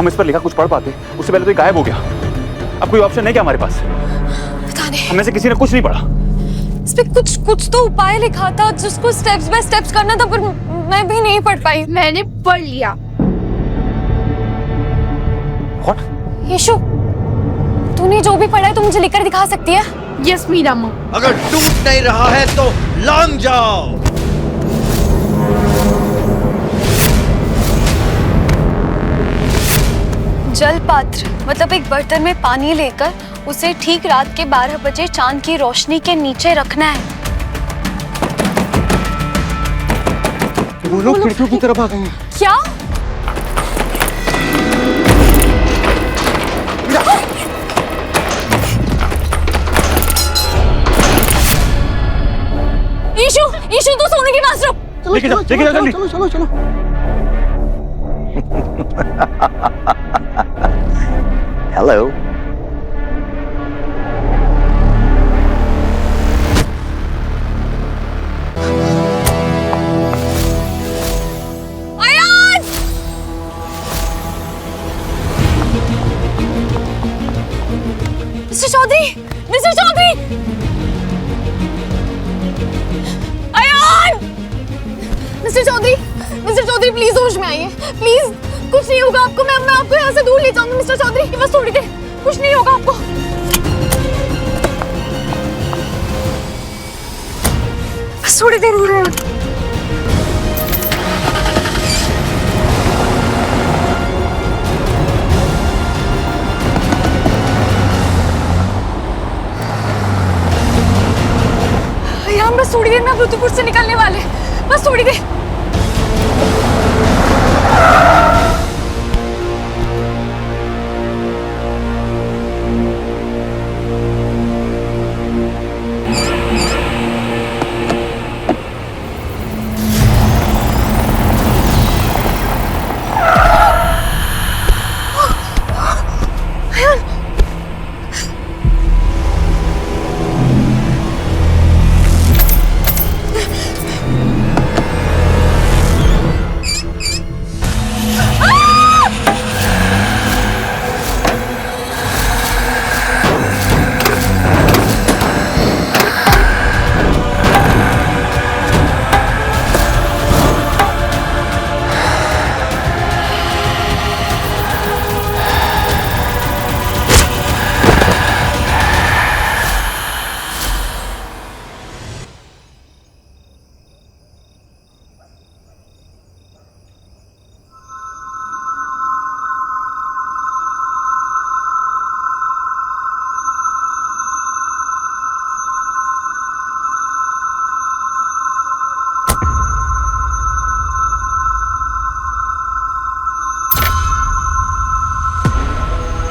हम इस पर लिखा कुछ पढ़ पाते, उससे पहले तो ये गायब हो गया। अब कोई ऑप्शन नहीं क्या हमारे पास? पता नहीं, हमें से किसी ने कुछ नहीं पढ़ा। इस पे कुछ तो उपाय लिखा था जिसको स्टेप्स बाय स्टेप्स करना था, पर मैं भी नहीं पढ़ पाई। मैंने पढ़ लिया। What? यीशु, तूने जो भी पढ़ा है तो मुझे लिखकर दिखा सकती है? यस मीरा माँ। अगर टूट नहीं रहा है तो लांग जाओ। जल पात्र मतलब एक बर्तन में पानी लेकर उसे ठीक रात के 12 बजे चांद की रोशनी के नीचे रखना है। वो लोग खिड़कियों की तरफ आ गए हैं। क्या? ईशु तू सोने की पास रुक। लेके जाओ जल्दी। चलो। Hello. Ayan! Mister Chaudhary! Mister Chaudhary please होश में आइए, प्लीज। कुछ नहीं होगा आपको, मैं आपको यहाँ से दूर ले जाऊंगी मिस्टर चौधरी, बस थोड़ी देर, कुछ नहीं होगा आपको। बस थोड़ी देर दूर है। यहाँ बस थोड़ी देर में आप रुद्रपुर से निकलने वाले, बस थोड़ी देर।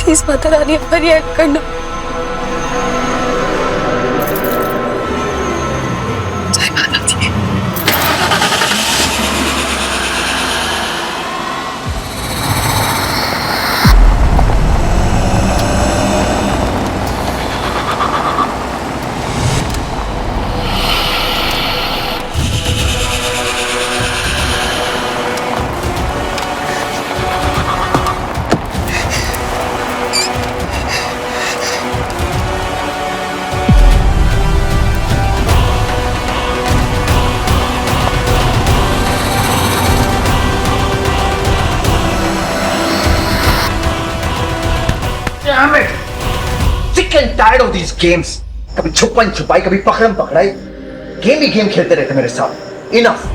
प्लीज माता रानी पर रिएक्ट करना। जय माता दी। Sick and tired of these games. कभी छुपन छुपाई, कभी पकड़म पकड़ाई, गेम ही गेम खेलते रहते मेरे साथ। इनफ।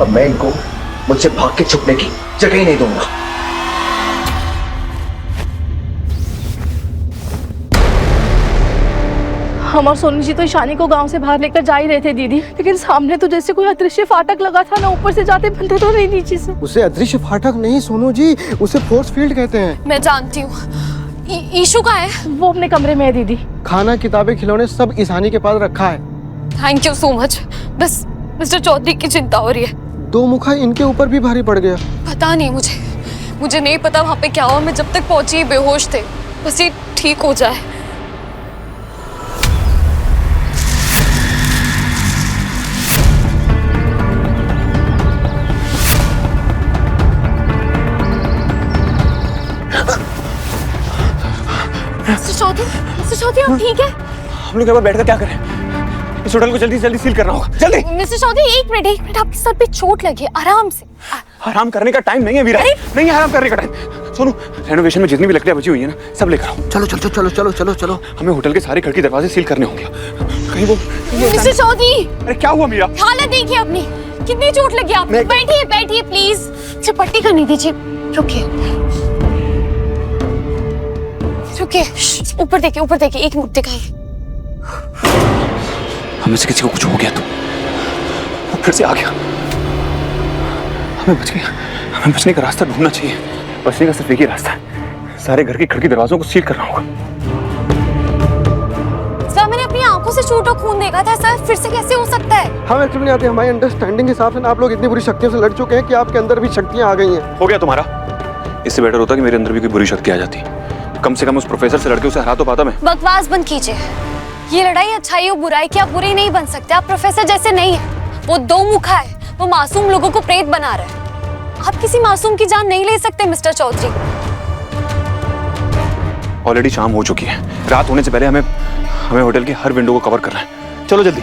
अब मैं इनको मुझसे भाग के छुपने की जगह ही नहीं दूंगा। हम और सोनी जी तो ईशानी को गांव से बाहर लेकर जा ही रहे थे दीदी, लेकिन सामने तो जैसे कोई अदृश्य फाटक लगा था ना, ऊपर से जाते बनते तो नहीं नीचे से। उसे अदृश्य फाटक नहीं सोनू जी, उसे फोर्स फील्ड कहते हैं। मैं जानती हूँ। ईशु कहाँ है? वो अपने कमरे में है दीदी। खाना, किताबें, खिलौने सब ईशानी के पास रखा है। Thank you so much. बस मिस्टर चौधरी की चिंता हो रही है। दो मुखा इनके ऊपर भी भारी पड़ गया। पता नहीं मुझे नहीं पता वहाँ पे क्या हुआ। मैं जब तक पहुंची बेहोश थे। बस ये ठीक हो जाए। मिस्टर चौधरी आप ठीक है? हम लोग यहाँ पर बैठकर क्या करें? इस होटल को जल्दी से जल्दी सील करना होगा, जल्दी। मिस्टर चौधरी एक मिनट, आपके सर पे चोट लगी है, आराम से। आराम करने का टाइम नहीं है वीरा, नहीं है आराम करने का टाइम। सोनू, रेनोवेशन में जितनी भी लकड़ियां बची हुई है ना, सब लेकर आओ। चलो चलो चलो चलो चलो चलो। हमें होटल के सारे खिड़की दरवाजे सील करने होंगे। कहीं वो मिस्टर चौधरी, अरे क्या हुआ मीरा? हालत देखिए अपनी, कितनी चोट लगी आपको। बैठिए बैठिए प्लीज, मुझे पट्टी करनी दीजिए। रुकिए रुकिए, ऊपर देखिए, एक मिनट दिखाइए। हमें से किसी को कुछ हो गया तो वो फिर से आ गया। हमें बचने का रास्ता ढूंढना चाहिए। बचने का सिर्फ एक ही रास्ता है, सारे घर की खिड़की दरवाजों को सील करना होगा। सर मैंने अपनी आंखों से चोट और खून देखा था सर, फिर से कैसे हो सकता है? हम एक्चुअली नहीं आते, हमारी अंडरस्टैंडिंग के हिसाब से आप लोग इतनी बुरी शक्तियों से लड़ चुके हैं कि आपके अंदर भी शक्तियां आ गई हैं। हो गया तुम्हारा? इससे बेटर होता कि मेरे अंदर भी कोई बुरी शक्ति आ जाती। कम से कम उस प्रोफेसर से लड़के उसे हरा तो पाता मैं। बकवास बंद कीजिए। ये लड़ाई अच्छाई और बुराई की, आप बुरे नहीं बन सकते। आप प्रोफेसर जैसे नहीं है। वो दो मुखा है, वो मासूम लोगों को प्रेत बना रहा है। आप किसी मासूम की जान नहीं ले सकते मिस्टर चौधरी। ऑलरेडी शाम हो चुकी है, रात होने से पहले हमें होटल की हर विंडो को कवर करना है। चलो जल्दी।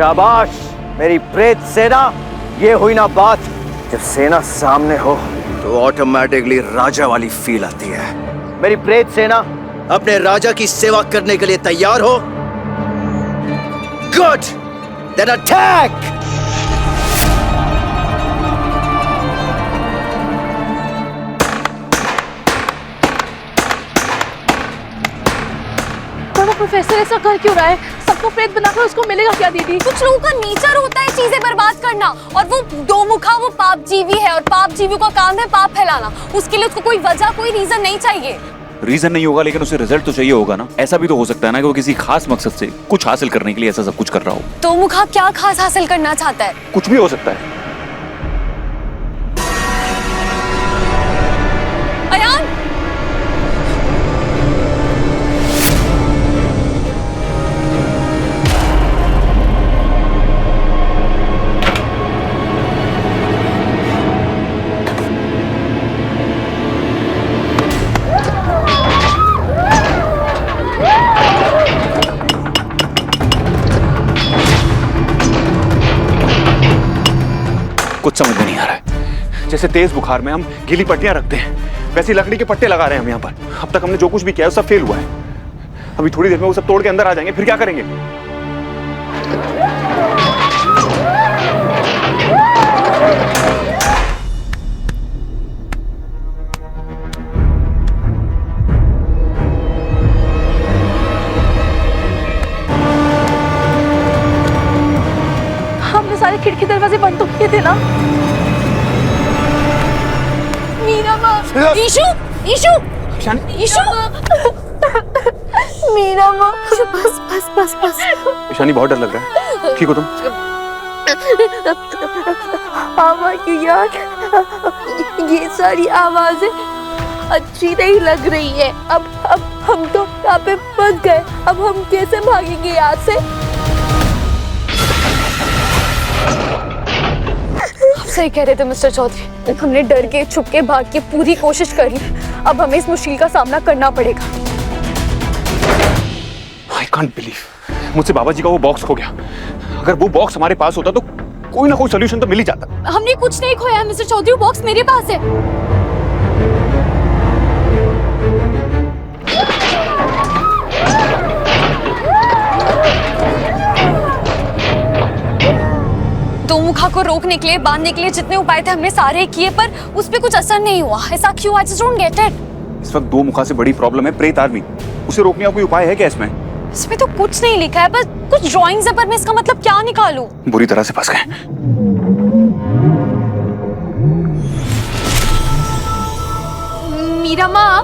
शाबाश मेरी प्रेत सेना, ये हुई ना बात। जब सेना सामने हो तो ऑटोमेटिकली राजा वाली फील आती है। मेरी प्रेत सेना, अपने राजा की सेवा करने के लिए तैयार हो? Good, then attack. प्रोफेसर ऐसा कर क्यों रहा है? सबको प्रेत बनाकर उसको मिलेगा क्या दीदी? कुछ लोगों का नेचर होता है चीजें बर्बाद करना, और वो दो मुखा वो पाप जीवी है, और पाप जीवी का काम है पाप फैलाना। उसके लिए उसको कोई वजह कोई रीजन नहीं चाहिए। रीजन नहीं होगा लेकिन उसे रिजल्ट तो चाहिए होगा ना। ऐसा भी तो हो सकता है ना कि वो किसी खास मकसद से कुछ हासिल करने के लिए ऐसा सब कुछ कर रहा हो। दो मुखा क्या खास हासिल करना चाहता है? कुछ भी हो सकता है। अयान, कुछ समझ में नहीं आ रहा है। जैसे तेज बुखार में हम गीली पट्टियां रखते हैं, वैसी लकड़ी के पट्टे लगा रहे हैं हम यहाँ पर। अब तक हमने जो कुछ भी किया है सब फेल हुआ है। अभी थोड़ी देर में वो सब तोड़ के अंदर आ जाएंगे, फिर क्या करेंगे? हमने सारे खिड़की दरवाजे बंद तो किए थे ना? मीरा माँ, ईशु, ईशु, ईशु, मीरा माँ, बस। ईशानी बहुत डर लग रहा है, ठीक हो तुम? यार, ये सारी आवाजें अच्छी नहीं लग रही है। अब हम तो यहाँ पे फंस गए। अब हम कैसे भागेंगे यहाँ से? सही कह रहे थे मिस्टर चौधरी, हमने डर के छुप के भाग के पूरी कोशिश कर ली। अब हमें इस मुश्किल का सामना करना पड़ेगा। I can't believe, मुझसे बाबा जी का वो बॉक्स खो गया। अगर वो बॉक्स हमारे पास होता तो कोई ना कोई सोल्यूशन तो मिल ही जाता। हमने कुछ नहीं खोया मिस्टर चौधरी, वो बॉक्स मेरे पास है। दो मुखा को रोकने के लिए, बांधने के लिए जितने उपाय थे हमने सारे किए, पर उस पे कुछ असर नहीं हुआ। ऐसा क्यों? I just don't get it। इस वक्त दो मुखा से बड़ी प्रॉब्लम है प्रेत आदमी। उसे रोकने का कोई उपाय है क्या इसमें? इसमें तो कुछ नहीं लिखा है, बस कुछ ड्राइंग्स है, पर मैं इसका मतलब क्या निकालूं? बुरी तरह से फंस गए। मीरा माँ,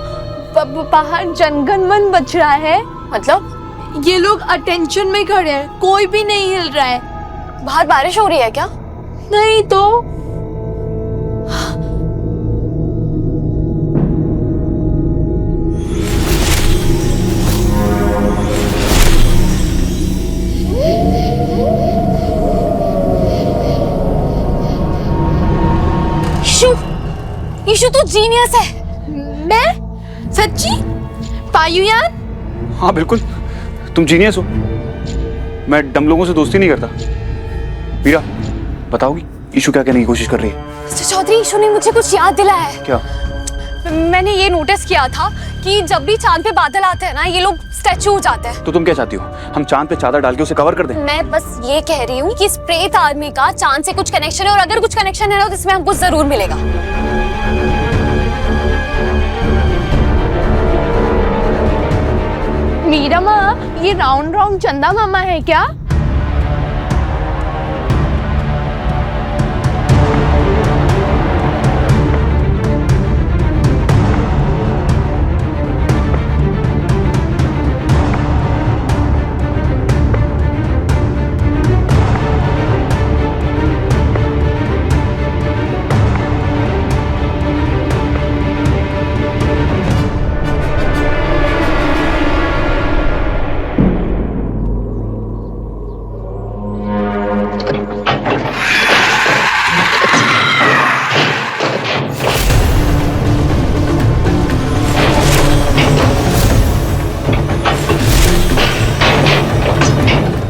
बाहर जनगणमन बज रहा है। मतलब ये लोग अटेंशन में खड़े हैं, कोई भी नहीं हिल रहा है। बाहर बारिश हो रही है क्या? नहीं तो ईशु, ईशु तू जीनियस है। मैं सच्ची पायुयान? हाँ बिल्कुल, तुम जीनियस हो। मैं डम लोगों से दोस्ती नहीं करता। मीरा, बताओगी ईशु क्या कहने की कोशिश कर रही है? मिस्टर चौधरी, ईशु ने मुझे कुछ याद दिलाया है। क्या? मैंने ये नोटिस किया था कि जब भी चांद पे बादल आते हैं ना, ये लोग स्टैचू हो जाते हैं। तो तुम क्या चाहती हो, हम चांद पे चादर डाल के उसे कवर कर दें? मैं बस ये कह रही हूँ कि इस प्रेत आदमी का चांद से कुछ कनेक्शन है, और अगर कुछ कनेक्शन है ना तो इसमें हमको जरूर मिलेगा। मीरा माँ, ये राउंड राउंड चंदा मामा है क्या?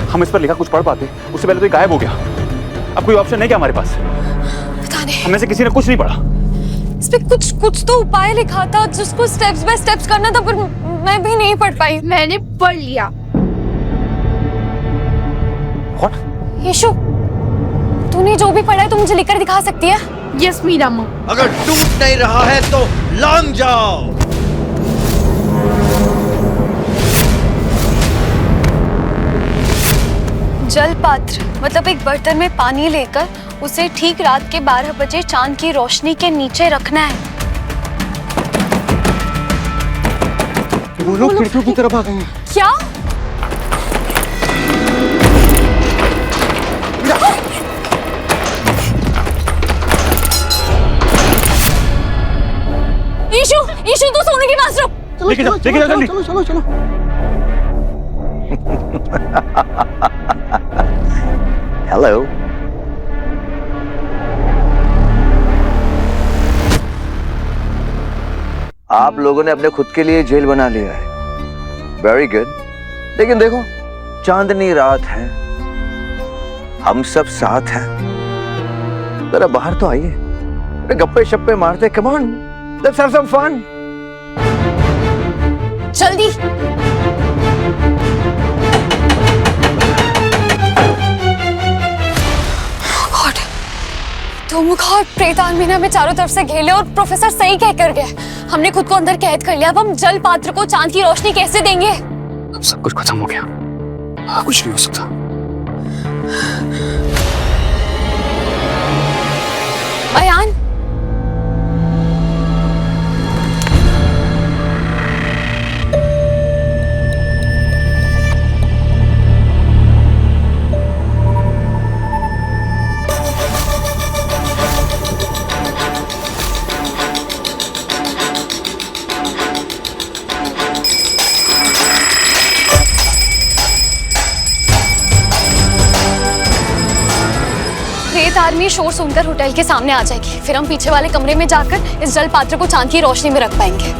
हम इस पर लिखा कुछ पढ़ पाते, उससे पहले तो ये गायब हो गया। अब कोई ऑप्शन है क्या हमारे पास? पता नहीं, हमें से किसी ने कुछ नहीं पढ़ा। इस पे कुछ तो उपाय लिखा था जिसको स्टेप्स बाय स्टेप्स करना था, पर मैं भी नहीं पढ़ पाई। मैंने पढ़ लिया। What? यीशु, तूने जो भी पढ़ा है तो मुझे लिखकर दिखा सकती है? यस मीरा माँ। अगर टूट नहीं रहा है तो लांग जाओ। जल पात्र मतलब एक बर्तन में पानी लेकर उसे ठीक रात के 12 बजे चांद की रोशनी के नीचे रखना है। वो लोग खिड़कियों की तरफ आ गए हैं। क्या? ईशु, ईशु तू सोने के पास रुक। लेके जाओ जल्दी। चलो चलो चलो। हेलो। आप लोगों ने अपने खुद के लिए जेल बना लिया है। Very good. लेकिन देखो, चांदनी रात है, हम सब साथ हैं। जरा बाहर तो आइए, गप्पे शप्पे मारते। Come on, let's have some fun. जल्दी। गॉड, तो मुखार प्रेत आदमी ने हमें चारों तरफ से घेर लिया और प्रोफेसर सही कह कर गए। हमने खुद को अंदर कैद कर लिया। अब हम जल पात्र को चांद की रोशनी कैसे देंगे? अब सब कुछ खत्म हो गया, कुछ नहीं हो सकता। अयान, प्रेत आदमी शोर सुनकर होटल के सामने आ जाएगी। फिर हम पीछे वाले कमरे में जाकर इस जल पात्र को चांद की रोशनी में रख पाएंगे।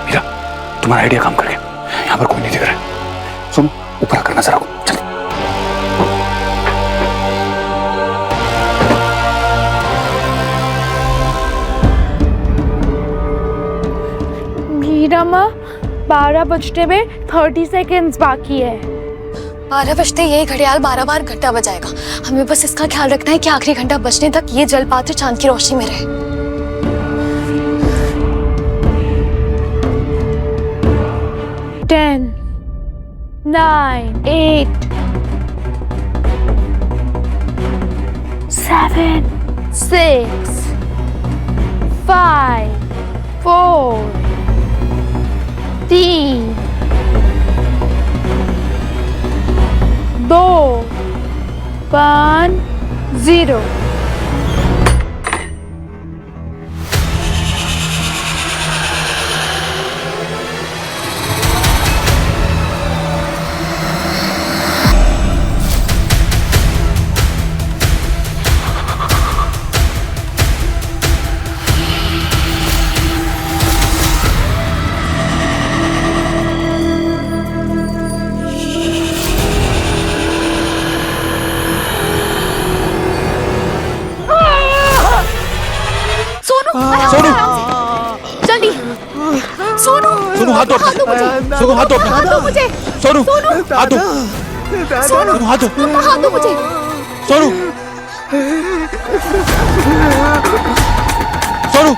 मीरा, तुम्हारा आइडिया काम कर गया। यहाँ पर कोई नहीं दिख रहा है। सुन, ऊपर आकर नजर रखो। जल्दी। अम्मा 12 बजने में 30 सेकेंड्स बाकी है। 12 बजते ये घड़ियाल 12 बार घंटा बजाएगा। हमें बस इसका ख्याल रखना है कि आखिरी घंटा बजने तक ये जलपात्र चांद की रोशनी में रहे। 10, 9, 8, 7, 6, 5, 4, 3, 2, 1, 0। सोनू जल्दी सोनू सोनू हाथ दो सोनू हाथ दो मुझे सोनू हाथ दो सोनू हाथ दो हाथ दो मुझे। सोनू सोनू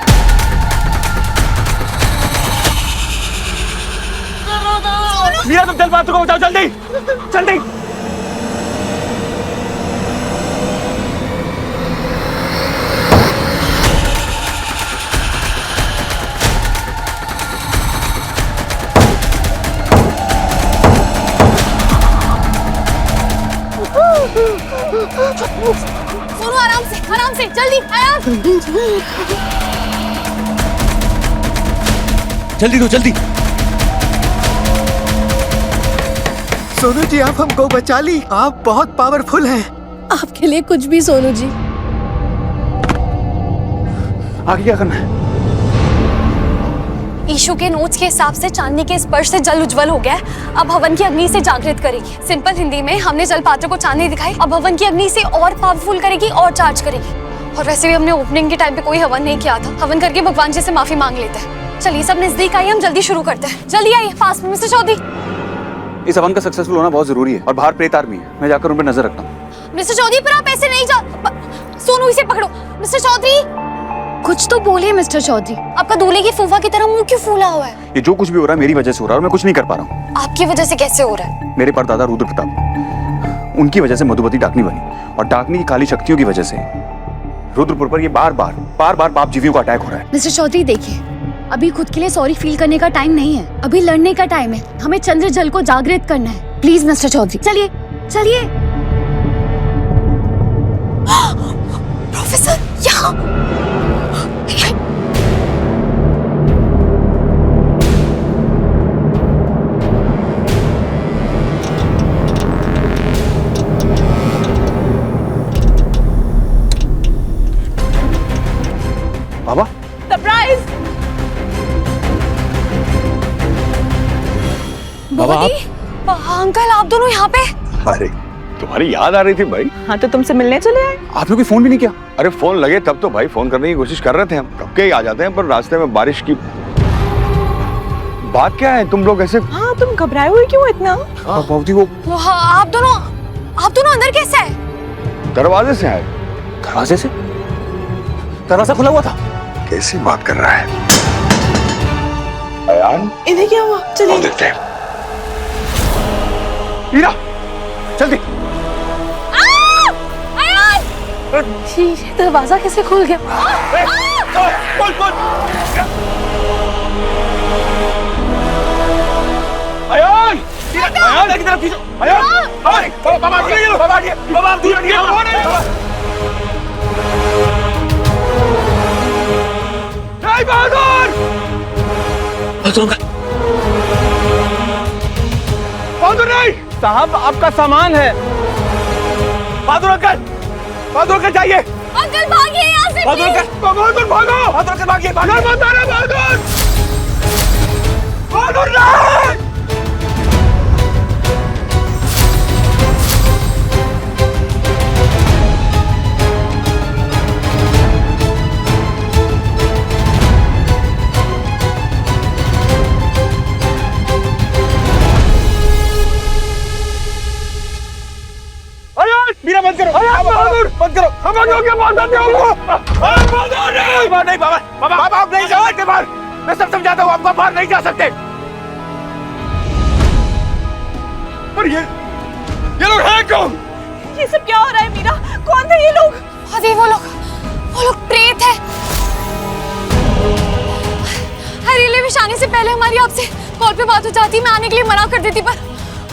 मीरा तुम जलपात्र को बचाओ जल्दी जल्दी। सोनू आराम से जल्दी आराम। जल्दी दो जल्दी। सोनू जी आप हमको बचा ली, आप बहुत पावरफुल हैं। आपके लिए कुछ भी सोनू जी। आगे क्या करना है? ईशु के नोट्स के हिसाब से चांदनी के स्पर्श से जल उज्जवल हो गया है। अब हवन की अग्नि से जागृत करेगी। सिंपल हिंदी में हमने जलपात्र को चांदनी दिखाई, अब हवन की अग्नि से और पावरफुल करेगी और चार्ज करेगी। और वैसे भी हमने ओपनिंग के टाइम पे कोई हवन नहीं किया था। हवन करके भगवान जी से माफी मांग लेते हैं। चलिए सब नजदीक आइए, हम जल्दी शुरू करते हैं। जल्दी आइए फास्ट में। मिस्टर चौधरी इस हवन का सक्सेसफुल होना बहुत जरूरी है और बाहर प्रेत आर्मी है, मैं जाकर उन पर नजर रखता हूँ। मिस्टर चौधरी पर आप ऐसे नहीं जा। सोनू इसे पकड़ो। मिस्टर चौधरी कुछ तो बोलिए। मिस्टर चौधरी आपका दूल्हे की फूफा की तरह मुंह क्यों फूला हुआ है? ये जो कुछ भी हो रहा है मेरी वजह से हो रहा है और मैं कुछ नहीं कर पा रहा हूँ। आपकी वजह से कैसे हो रहा है? मेरे परदादा रुद्र प्रताप, उनकी वजह से मधुमती डाकनी बनी और डाकनी की काली शक्तियों की वजह से रुद्रपुर पर ये बार बार पाप जीवियों का अटैक हो रहा है। मिस्टर चौधरी देखिए, अभी खुद के लिए सॉरी फील करने का टाइम नहीं है, अभी लड़ने का टाइम है। हमें चंद्र जल को जागृत करना है। प्लीज मिस्टर चौधरी चलिए चलिए। प्रोफेसर यहाँ। बाबा सरप्राइज। बाबा अंकल आप दोनों यहाँ पे? अरे तुम्हारी याद आ रही थी भाई। हाँ तो तुमसे मिलने चले आए। आपने कोई फोन भी नहीं किया? अरे फोन लगे तब तो भाई फोन करने की कोशिश कर रहे थे हम, कब के ही आ जाते हैं, पर रास्ते में बारिश की बात क्या है, तुम लोग ऐसे हाँ तुम घबराए हुए क्यों इतना? बाबूजी वो आप दोनों अंदर कैसे आए? दरवाजे से आए। दरवाजे से? दरवाजा खुला हुआ था। कैसी बात कर रहा है अयान? इन्हें क्या हुआ? चलिए देखते हैं। मीरा जल्दी। ये दरवाजा कैसे खुल गया? अयान अयान की तरफ खींचो। अयान बाबा बहादुर नहीं साहब, आपका सामान है। बहादुर अंकल जाइए। अंकल भागिए यहाँ से। बहादुर अंकल भागो। बहादुर अंकल भागिए। बहादुर नहीं। बंद करो। अब आगे हो गया, बात करते हो उनको। नहीं बाबा, बाबा आप नहीं जा सकते बाहर। मैं सब समझाता हूँ आपको, बाहर नहीं जा सकते। पर ये लोग हैं कौन? ये सब क्या हो रहा है मीरा? कौन थे ये लोग? अरे वो लोग प्रेत है। रिले में आने से पहले हमारी आपसे कॉल पे बात हो जाती, मैं आने के लिए मना कर देती, पर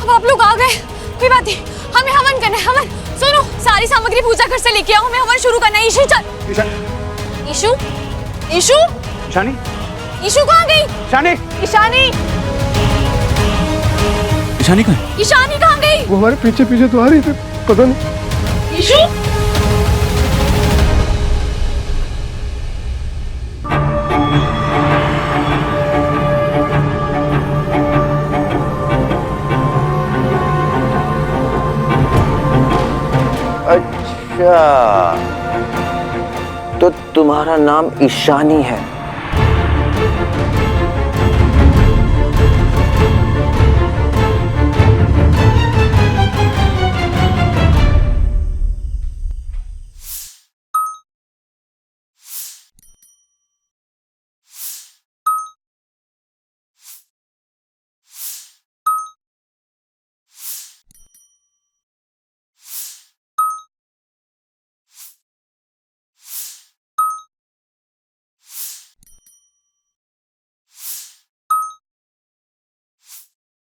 अब आप लोग आ गए। कोई बात नहीं, हमें हवन करना है। हवन सुनो, सारी सामग्री पूजा घर से लेके आओ, हमें हवन शुरू करना है। ईशु चल। ईशु ईशु ईशानी, ईशु कहाँ गई? ईशानी, ईशानी, ईशानी कहाँ है? ईशानी कहाँ गई? वो हमारे पीछे पीछे तो आ रही थी, पता नहीं। ईशु, अच्छा, तो तुम्हारा नाम ईशानी है?